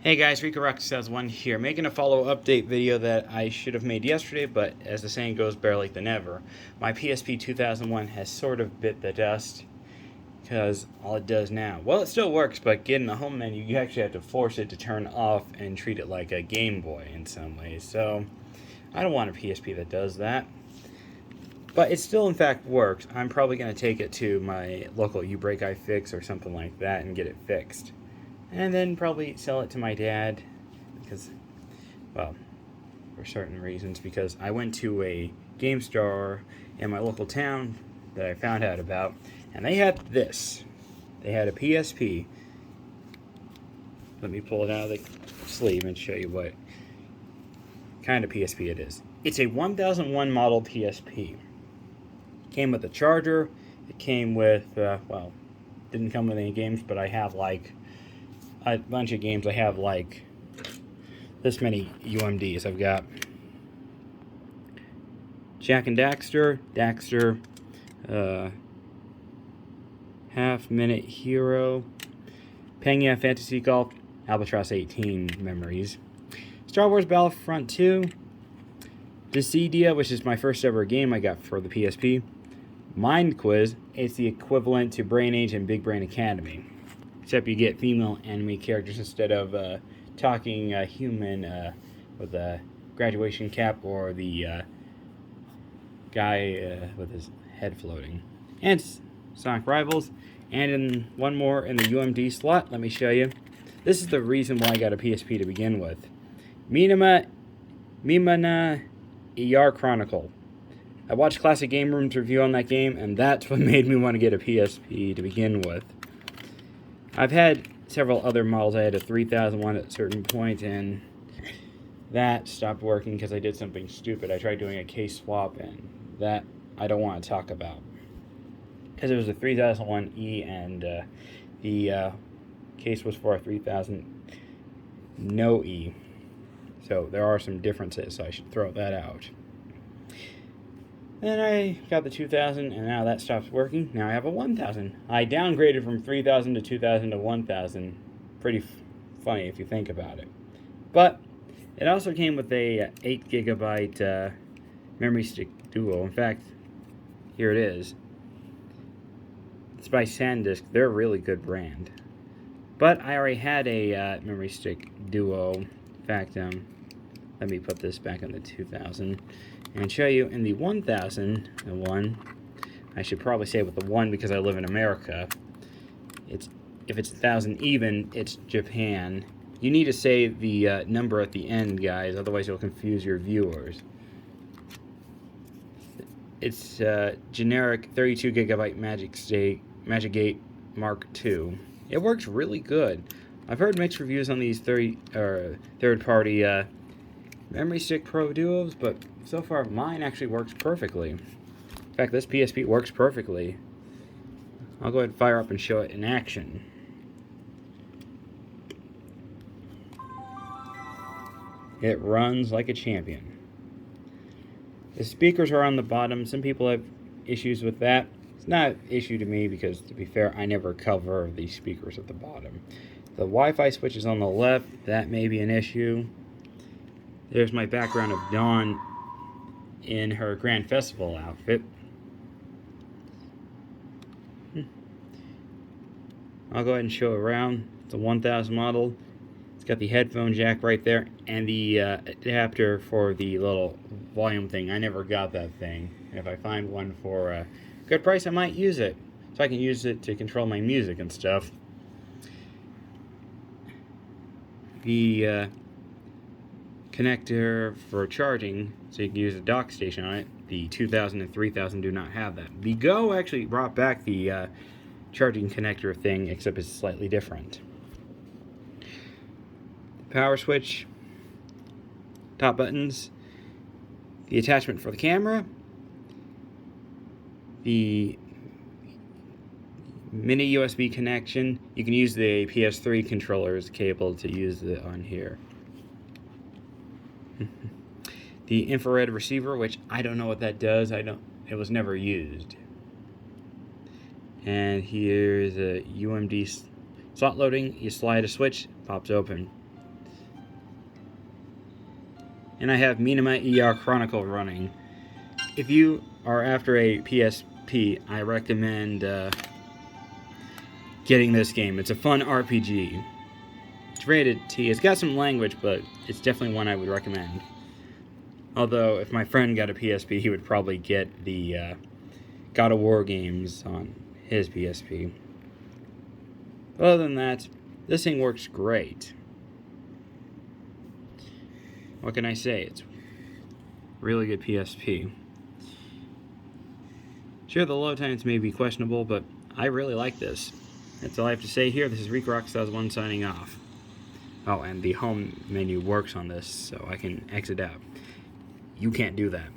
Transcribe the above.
Hey guys, Rico Rock 2001 here, making a follow update video that I should have made yesterday, but as the saying goes, better late than never. My PSP 2001 has sort of bit the dust, because all it does now, well, it still works, but getting the home menu, you actually have to force it to turn off and treat it like a Game Boy in some ways, so I don't want a PSP that does that. But it still in fact works. I'm probably going to take it to my local U-Break iFix or something like that and get it fixed. And then probably sell it to my dad because, well, for certain reasons, because I went to a game store in my local town that I found out about, and they had this. They had a PSP. Let me pull it out of the sleeve and show you what kind of PSP it is. It's a 1001 model PSP. It came with a charger. It came with, well, didn't come with any games, but I have like a bunch of games. I have like this many UMDs. I've got Jak and Daxter, Half Minute Hero, Pangea Fantasy Golf, Albatross 18 Memories, Star Wars Battlefront 2, Dissidia, which is my first ever game I got for the PSP, Mind Quiz. It's the equivalent to Brain Age and Big Brain Academy, except you get female anime characters instead of talking human with a graduation cap or the guy with his head floating. And Sonic Rivals. And in one more in the UMD slot, let me show you. This is the reason why I got a PSP to begin with. Mimana ER Chronicle. I watched Classic Game Room's review on that game, and that's what made me want to get a PSP to begin with. I've had several other models. I had a 3001 at a certain point, and that stopped working because I did something stupid. I tried doing a case swap, and that I don't want to talk about. Because it was a 3001E, and the case was for a 3000 no E. So there are some differences, so I should throw that out. Then I got the 2000, and now that stops working. Now I have a 1000. I downgraded from 3000 to 2000 to 1000. Pretty funny if you think about it. But it also came with a 8 gigabyte memory stick duo. In fact, here it is. It's by SanDisk. They're a really good brand. But I already had a memory stick duo. In fact, let me put this back in the 2000 and show you in the 1001. I should probably say with the 1 because I live in America. If it's 1000 even, it's Japan. You need to say the number at the end, guys, otherwise you'll confuse your viewers. It's generic 32 gigabyte Magic Gate Mark II. It works really good. I've heard mixed reviews on these third-party memory stick Pro Duos, but so far mine actually works perfectly. In fact, this PSP works perfectly. I'll go ahead and fire up and show it in action. It runs like a champion. The speakers are on the bottom. Some people have issues with that. It's not an issue to me because, to be fair, I never cover the speakers at the bottom. The Wi-Fi switch is on the left. That may be an issue. There's my background of Dawn in her Grand Festival outfit. I'll go ahead and show it around. It's a 1000 model. It's got the headphone jack right there and the adapter for the little volume thing. I never got that thing. If I find one for a good price, I might use it. So I can use it to control my music and stuff. The connector for charging, so you can use a dock station on it. The 2000 and 3000 do not have that. The Go actually brought back the charging connector thing, except it's slightly different. Power switch, top buttons, the attachment for the camera, the mini USB connection. You can use the PS3 controller's cable to use it on here. The infrared receiver, which I don't know what that does. It was never used. And here's a UMD slot loading. You slide a switch, pops open. and I have Minima ER Chronicle running. If you are after a PSP, I recommend getting this game. It's a fun RPG. It's rated T. It's got some language, but it's definitely one I would recommend. Although, if my friend got a PSP, he would probably get the God of War games on his PSP. Other than that, this thing works great. What can I say? It's really good PSP. Sure, the load times may be questionable, but I really like this. That's all I have to say here. This is ReekRockStars1 signing off. Oh, and the home menu works on this, so I can exit out. You can't do that.